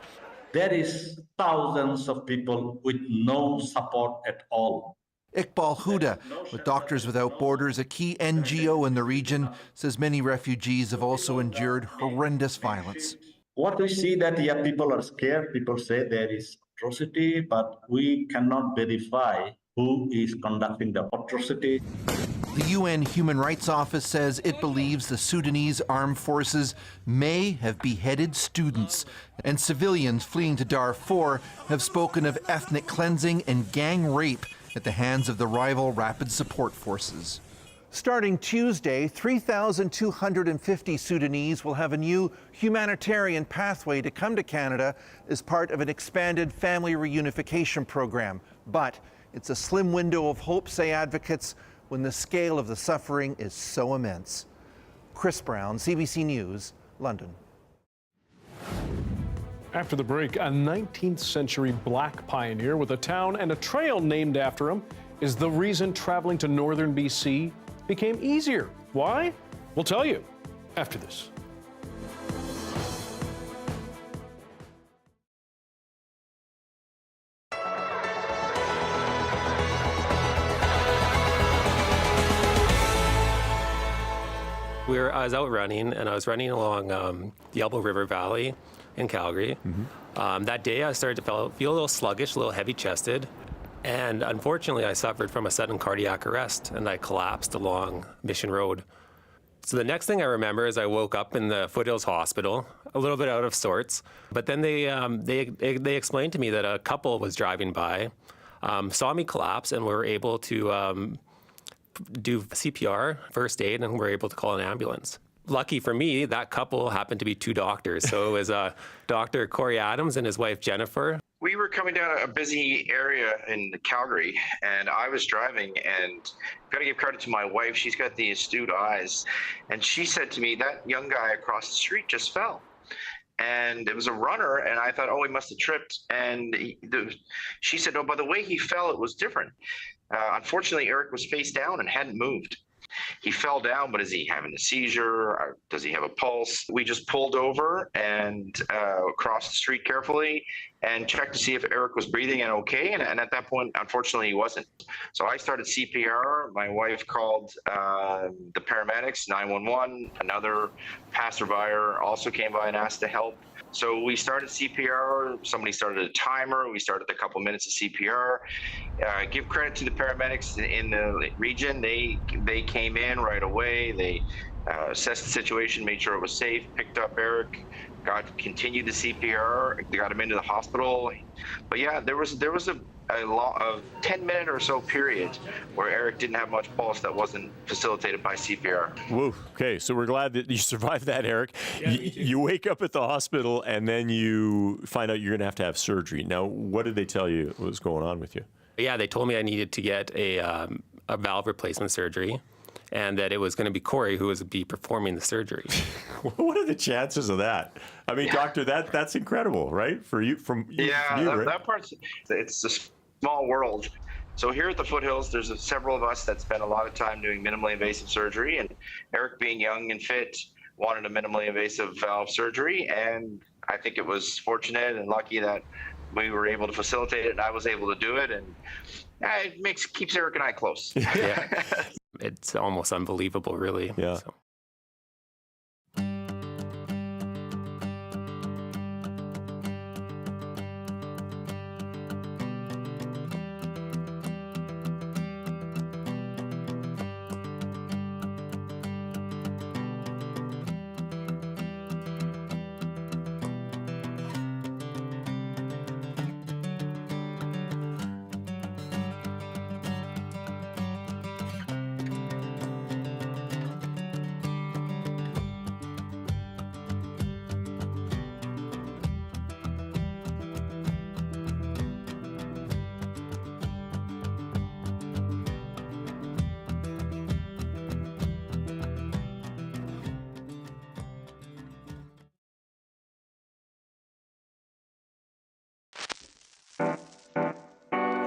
There is thousands of people with no support at all. Iqbal Huda, with Doctors Without Borders, a key NGO in the region, says many refugees have also endured horrendous violence. What we see that people are scared, people say there is atrocity, but we cannot verify who is conducting the atrocity. The UN Human Rights Office says it believes the Sudanese armed forces may have beheaded students, and civilians fleeing to Darfur have spoken of ethnic cleansing and gang rape at the hands of the rival Rapid Support Forces. Starting Tuesday, 3,250 Sudanese will have a new humanitarian pathway to come to Canada as part of an expanded family reunification program. But it's a slim window of hope, say advocates, when the scale of the suffering is so immense. Chris Brown, CBC News, London. After the break, a 19th century black pioneer with a town and a trail named after him is the reason traveling to northern BC became easier. Why? We'll tell you after this. I was out running, and I was running along the Elbow River Valley in Calgary. That day, I started to feel a little sluggish, a little heavy-chested, and unfortunately, I suffered from a sudden cardiac arrest, and I collapsed along Mission Road. So the next thing I remember is I woke up in the Foothills Hospital, a little bit out of sorts. But then they explained to me that a couple was driving by, saw me collapse, and were able to do CPR, first aid, and were able to call an ambulance. Lucky for me, that couple happened to be two doctors. So it was Dr. Corey Adams and his wife, Jennifer. We were coming down a busy area in Calgary, and I was driving, and I've got to give credit to my wife. She's got the astute eyes. And she said to me, that young guy across the street just fell. And it was a runner, and I thought, oh, he must have tripped. And she said, oh, by the way he fell, it was different. Unfortunately, Eric was face down and hadn't moved. He fell down, but is he having a seizure? Or does he have a pulse? We just pulled over and crossed the street carefully and checked to see if Eric was breathing and okay. And at that point, unfortunately, he wasn't. So I started CPR. My wife called the paramedics, 911. Another passerby also came by and asked to help. So we started CPR. Somebody started a timer. We started a couple minutes of CPR. Give credit to the paramedics in the region. They came in right away. They assessed the situation, made sure it was safe, picked up Eric, continued the CPR, they got him into the hospital. But yeah, there was a 10-minute or so period where Eric didn't have much pulse that wasn't facilitated by CPR. Whoa. Okay, so we're glad that you survived that, Eric. Yeah, You wake up at the hospital and then you find out you're going to have surgery. Now, what did they tell you was going on with you? Yeah, they told me I needed to get a valve replacement surgery, and that it was going to be Corey who would be performing the surgery. What are the chances of that? I mean, doctor, that's incredible, right? For you, right? That part's, it's a small world. So here at the Foothills, there's several of us that spend a lot of time doing minimally invasive surgery, and Eric, being young and fit, wanted a minimally invasive valve surgery, and I think it was fortunate and lucky that we were able to facilitate it, and I was able to do it, and it keeps Eric and I close. Yeah. It's almost unbelievable, really. Yeah. So.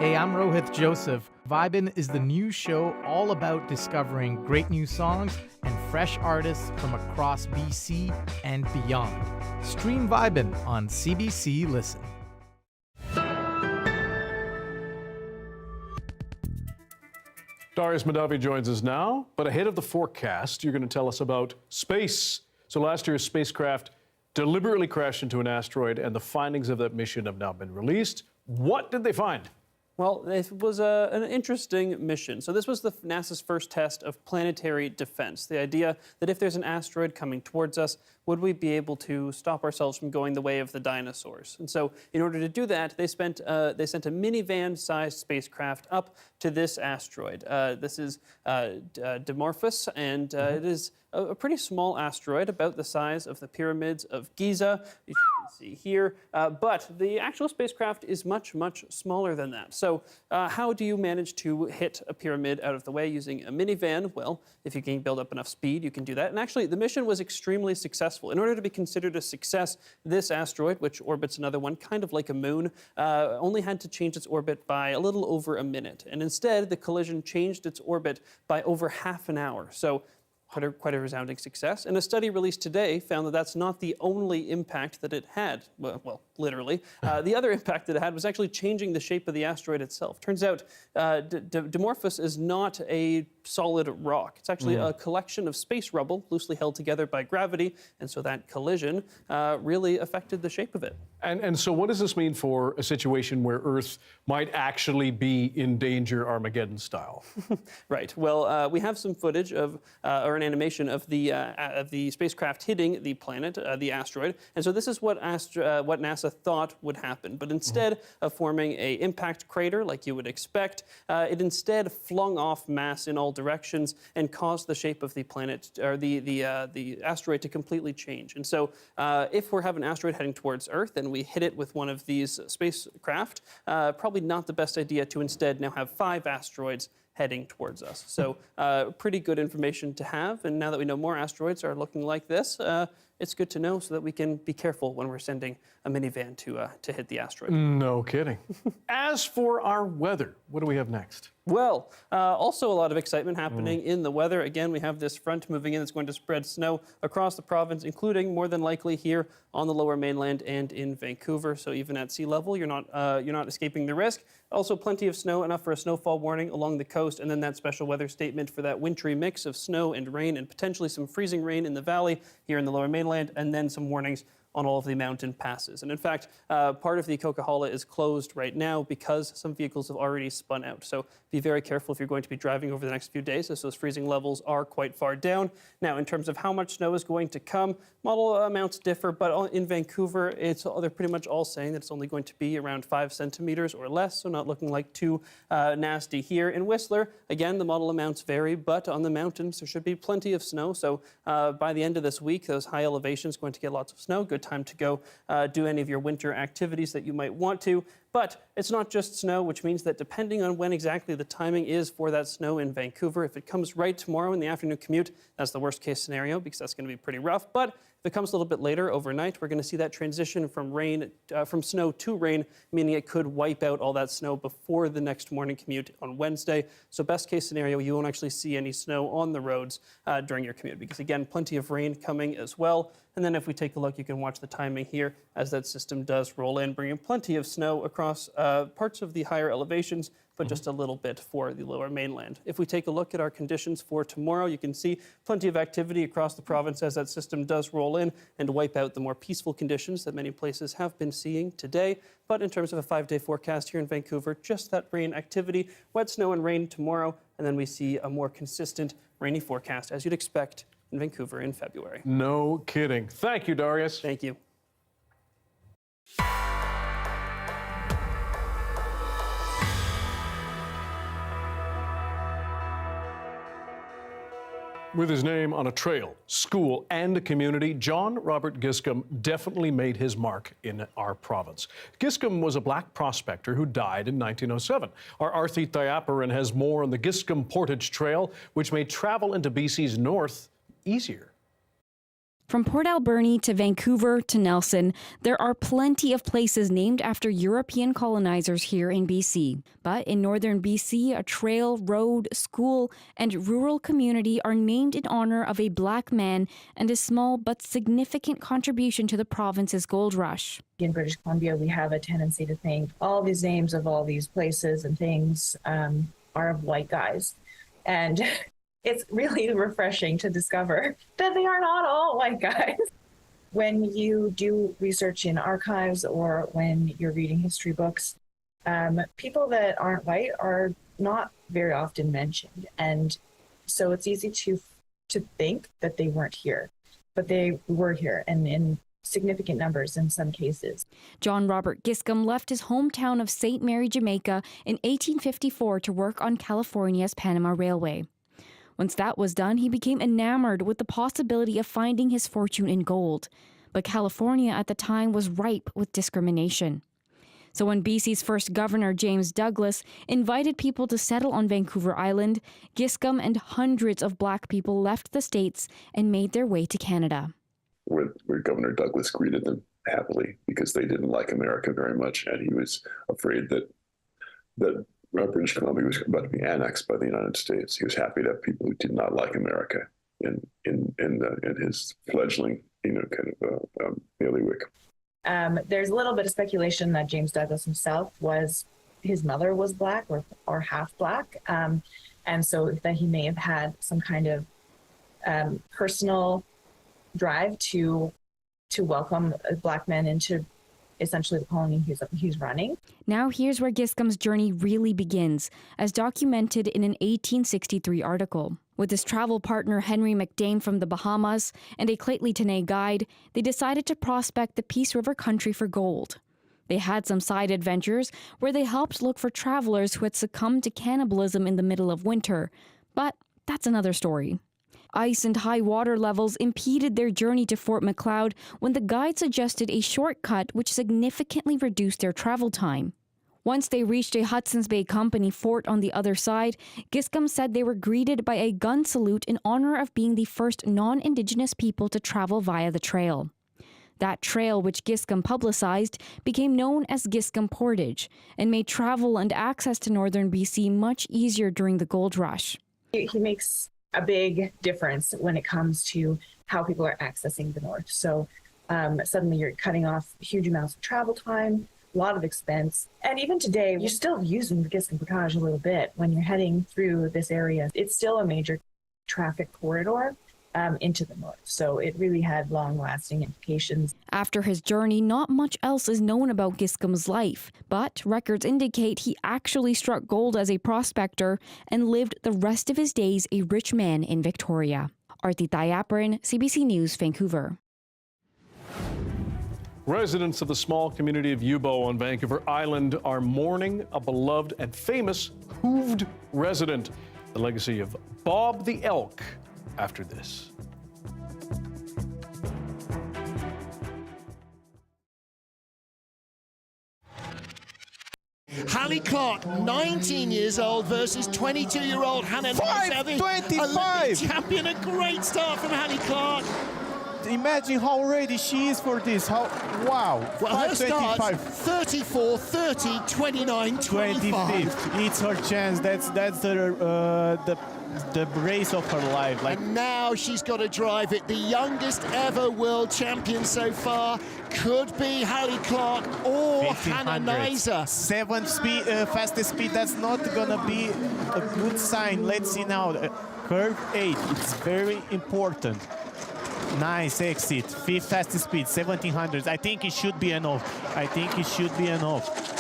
Hey, I'm Rohith Joseph. Vibin' is the new show all about discovering great new songs and fresh artists from across BC and beyond. Stream Vibin' on CBC Listen. Darius Madavi joins us now, but ahead of the forecast, you're going to tell us about space. So last year's spacecraft deliberately crashed into an asteroid, and the findings of that mission have now been released. What did they find? Well, it was an interesting mission. So this was NASA's first test of planetary defense. The idea that if there's an asteroid coming towards us, would we be able to stop ourselves from going the way of the dinosaurs? And so in order to do that, they sent a minivan-sized spacecraft up to this asteroid. This is Dimorphos, and it is a pretty small asteroid, about the size of the pyramids of Giza, as you can see here. But the actual spacecraft is much, much smaller than that. So how do you manage to hit a pyramid out of the way using a minivan? Well, if you can build up enough speed, you can do that. And actually, the mission was extremely successful. In order to be considered a success, this asteroid, which orbits another one, kind of like a moon, only had to change its orbit by a little over a minute. And instead, the collision changed its orbit by over half an hour. So quite a resounding success. And a study released today found that that's not the only impact that it had. Well, literally. The other impact that it had was actually changing the shape of the asteroid itself. Turns out Dimorphos is not a solid rock. It's actually a collection of space rubble loosely held together by gravity, and so that collision really affected the shape of it. And so what does this mean for a situation where Earth might actually be in danger, Armageddon style? Right. Well, we have some footage of, or an animation of the spacecraft hitting the planet, the asteroid. And so this is what NASA thought would happen. But instead of forming an impact crater like you would expect, it instead flung off mass in all directions and caused the shape of the planet, or the asteroid, to completely change. And so if we have an asteroid heading towards Earth and we hit it with one of these spacecraft, probably not the best idea to instead now have 5 asteroids heading towards us. So pretty good information to have. And now that we know more asteroids are looking like this, it's good to know so that we can be careful when we're sending a minivan to hit the asteroid. No kidding. As for our weather, what do we have next? Well, also a lot of excitement happening in the weather. Again, we have this front moving in that's going to spread snow across the province, including more than likely here on the Lower Mainland and in Vancouver. So even at sea level, you're not escaping the risk. Also, plenty of snow, enough for a snowfall warning along the coast, and then that special weather statement for that wintry mix of snow and rain, and potentially some freezing rain in the valley here in the Lower Mainland, and then some warnings on all of the mountain passes. And in fact, part of the Coquihalla is closed right now because some vehicles have already spun out. So be very careful if you're going to be driving over the next few days, as those freezing levels are quite far down. Now, in terms of how much snow is going to come, model amounts differ, but in Vancouver, they're pretty much all saying that it's only going to be around 5 centimeters or less, so not looking like too nasty here. In Whistler, again, the model amounts vary, but on the mountains, there should be plenty of snow. So by the end of this week, those high elevations going to get lots of snow. Good time to go do any of your winter activities that you might want to. But it's not just snow, which means that depending on when exactly the timing is for that snow in Vancouver, if it comes right tomorrow in the afternoon commute, that's the worst case scenario because that's going to be pretty rough. But if it comes a little bit later overnight, we're going to see that transition from snow to rain, meaning it could wipe out all that snow before the next morning commute on Wednesday. So best case scenario, you won't actually see any snow on the roads during your commute because, again, plenty of rain coming as well. And then if we take a look, you can watch the timing here as that system does roll in, bringing plenty of snow across parts of the higher elevations, but just a little bit for the lower mainland. If we take a look at our conditions for tomorrow, you can see plenty of activity across the province as that system does roll in and wipe out the more peaceful conditions that many places have been seeing today. But in terms of a 5-day forecast here in Vancouver, just that rain activity, wet snow and rain tomorrow, and then we see a more consistent rainy forecast as you'd expect in Vancouver in February. No kidding. Thank you, Darius. Thank you. With his name on a trail, school, and a community, John Robert Giscome definitely made his mark in our province. Giscome was a black prospector who died in 1907. Our Arthi Thayaparan has more on the Giscome Portage Trail, which made travel into BC's north easier. From Port Alberni to Vancouver to Nelson, there are plenty of places named after European colonizers here in BC. But in northern BC, a trail, road, school, and rural community are named in honor of a black man and a small but significant contribution to the province's gold rush. In British Columbia, we have a tendency to think all these names of all these places and things are of white guys. And it's really refreshing to discover that they are not all white guys. When you do research in archives or when you're reading history books, people that aren't white are not very often mentioned. And so it's easy to think that they weren't here, but they were here and in significant numbers in some cases. John Robert Giscome left his hometown of St. Mary, Jamaica in 1854 to work on California's Panama Railway. Once that was done, he became enamored with the possibility of finding his fortune in gold. But California at the time was ripe with discrimination. So when BC's first governor, James Douglas, invited people to settle on Vancouver Island, Giscome and hundreds of black people left the States and made their way to Canada. Where Governor Douglas greeted them happily because they didn't like America very much, and he was afraid that British Columbia was about to be annexed by the United States. He was happy to have people who did not like America in his fledgling, kind of bailiwick. There's a little bit of speculation that James Douglas himself his mother was black or half black, and so that he may have had some kind of personal drive to welcome black men into essentially the colony he's running. Now here's where Giscome's journey really begins, as documented in an 1863 article. With his travel partner Henry McDame from the Bahamas and a Clately Tenay guide, they decided to prospect the Peace River country for gold. They had some side adventures where they helped look for travelers who had succumbed to cannibalism in the middle of winter, but that's another story. Ice and high water levels impeded their journey to Fort Macleod when the guide suggested a shortcut which significantly reduced their travel time. Once they reached a Hudson's Bay Company fort on the other side, Giscome said they were greeted by a gun salute in honor of being the first non-Indigenous people to travel via the trail. That trail, which Giscome publicized, became known as Giscome Portage and made travel and access to northern BC much easier during the gold rush. He makes a big difference when it comes to how people are accessing the north. So suddenly you're cutting off huge amounts of travel time, a lot of expense. And even today, you're still using the Giscome Portage a little bit when you're heading through this area. It's still a major traffic corridor. into the north. So it really had long-lasting implications. After his journey, not much else is known about Giscome's life, but records indicate he actually struck gold as a prospector and lived the rest of his days a rich man in Victoria. Arti Tayaparan, CBC News, Vancouver. Residents of the small community of Yubo on Vancouver Island are mourning a beloved and famous hooved resident. The legacy of Bob the Elk after this. Hallie Clark, 19 years old versus 22-year-old Hannah Nizer, the 5:25. Olympic champion. A great start from Hallie Clark. Imagine how ready she is for this. Wow. Well, her starts 5:25. 34, 30, 29, 25. It's her chance. That's the race of her life. Like, And now she's got to drive it. The youngest ever world champion so far could be Hallie Clark or Hannah 1500. Nizer. Seventh speed, fastest speed. That's not gonna be a good sign. Let's see now. Curve 8. It's very important. Nice exit. Fifth fastest speed, 1700. I think it should be enough.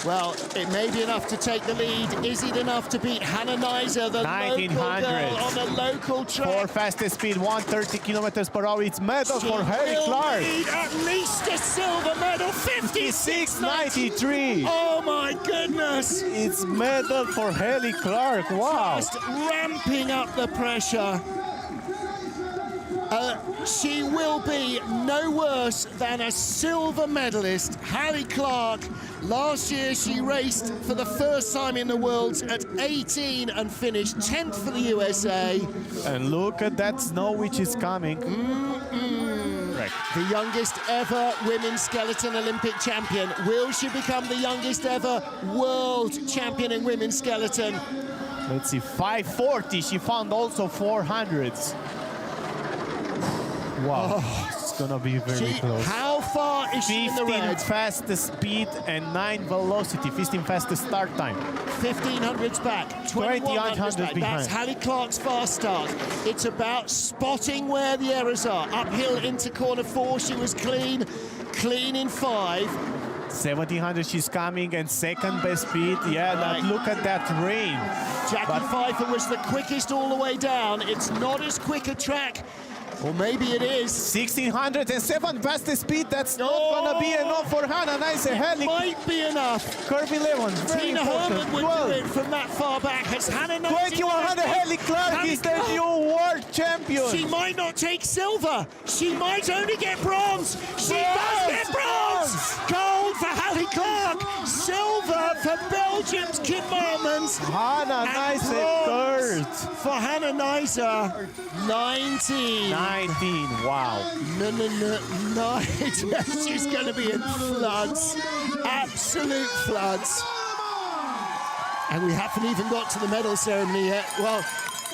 Well, it may be enough to take the lead. Is it enough to beat Hannah Nizer, the local girl on the local track? Four fastest speed, 130 kilometers per hour. It's medal for Hallie Clark. Need at least a silver medal, 56.93. Oh my goodness! It's medal for Hallie Clark. Wow. Just ramping up the pressure. She will be no worse than a silver medalist. Hallie Clark, last year she raced for the first time in the Worlds at 18 and finished 10th for the USA. And look at that snow which is coming. Right. The youngest ever women's skeleton Olympic champion. Will she become the youngest ever world champion in women's skeleton? Let's see, 540. She found also 400s. Wow, it's gonna be very close. How far is she in the 15 red? fastest speed and 9 velocity, 15 fastest start time. 1500s back, 2100s back. behind. That's Hallie Clark's fast start. It's about spotting where the errors are. Uphill into corner 4, she was clean in 5. 1700, she's coming, and second best speed. Yeah, Right. look at that rain. Jackie Pfeiffer was the quickest all the way down. It's not as quick a track. Or maybe it is. 1607 fastest speed. That's not gonna be enough for Hannah Nizer. It might be enough. Curve 11. Very Tina important. Herman would 12. do it from that far back. Has Hannah Nizer 2100. Hallie Clark is the new world champion. She might not take silver. She might only get bronze. She does get bronze. Gold for Hallie Clark. Silver for Belgium's Kim Marmans. Hannah Nizer third. For Hannah Nizer, 19. 19. Wow. No. She's going to be in floods. Absolute floods. And we haven't even got to the medal ceremony yet. Well,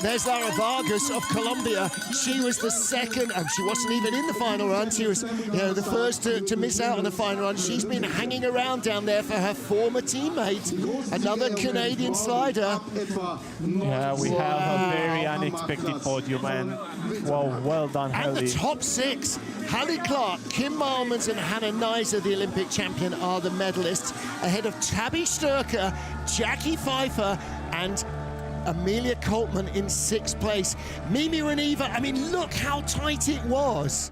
there's Lara Vargas of Colombia. She was the second, and she wasn't even in the final run. She was, the first to miss out on the final run. She's been hanging around down there for her former teammate, another Canadian slider. Yeah, we have a very unexpected podium, and well done, And Hallie. the top 6, Hallie Clark, Kim Marmans and Hannah Nizer, the Olympic champion, are the medalists, ahead of Tabby Sturker, Jackie Pfeiffer, and Amelia Coltman in 6th place. Mimi Reniva, I mean, look how tight it was.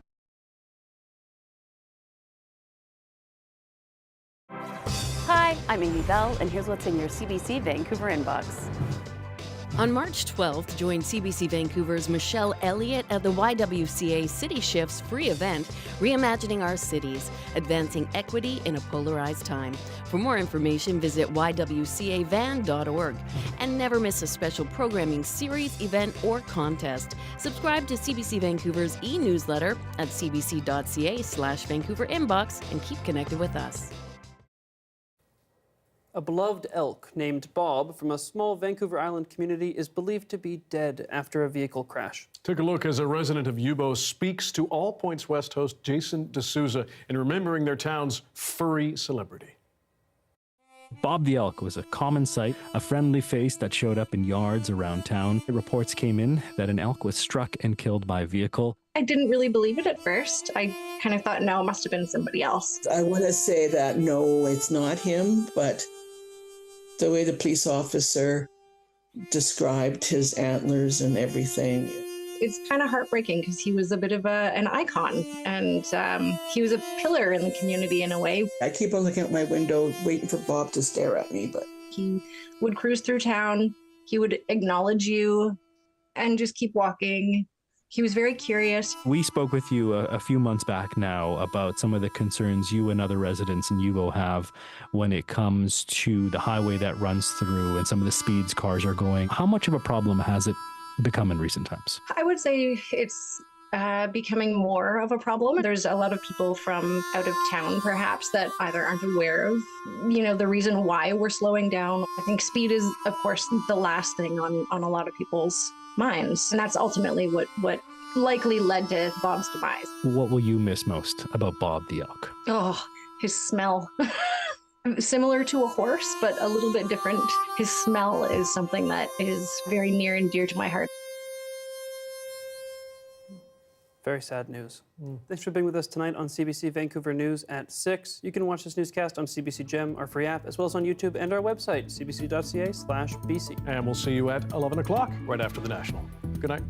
Hi, I'm Amy Bell, and here's what's in your CBC Vancouver inbox. On March 12th, join CBC Vancouver's Michelle Elliott at the YWCA City Shifts free event, Reimagining Our Cities, Advancing Equity in a Polarized Time. For more information, visit ywcavan.org. And never miss a special programming series, event, or contest. Subscribe to CBC Vancouver's e-newsletter at cbc.ca/Vancouver inbox and keep connected with us. A beloved elk named Bob from a small Vancouver Island community is believed to be dead after a vehicle crash. Take a look as a resident of Yubo speaks to All Points West host Jason D'Souza in remembering their town's furry celebrity. Bob the elk was a common sight, a friendly face that showed up in yards around town. Reports came in that an elk was struck and killed by a vehicle. I didn't really believe it at first. I kind of thought, no, it must have been somebody else. I want to say that, no, it's not him, but the way the police officer described his antlers and everything. It's kind of heartbreaking because he was a bit of an icon, and he was a pillar in the community in a way. I keep on looking out my window, waiting for Bob to stare at me, but he would cruise through town. He would acknowledge you and just keep walking. He was very curious. We spoke with you a few months back now about some of the concerns you and other residents in Yubo have when it comes to the highway that runs through and some of the speeds cars are going. How much of a problem has it become in recent times? I would say it's becoming more of a problem. There's a lot of people from out of town, perhaps, that either aren't aware of, the reason why we're slowing down. I think speed is, of course, the last thing on a lot of people's minds. And that's ultimately what likely led to Bob's demise. What will you miss most about Bob the elk? Oh, his smell. Similar to a horse, but a little bit different. His smell is something that is very near and dear to my heart. Very sad news. Thanks for being with us tonight on CBC Vancouver News at 6. You can watch this newscast on CBC Gem, our free app, as well as on YouTube and our website, cbc.ca/BC. And we'll see you at 11 o'clock, right after the National. Good night.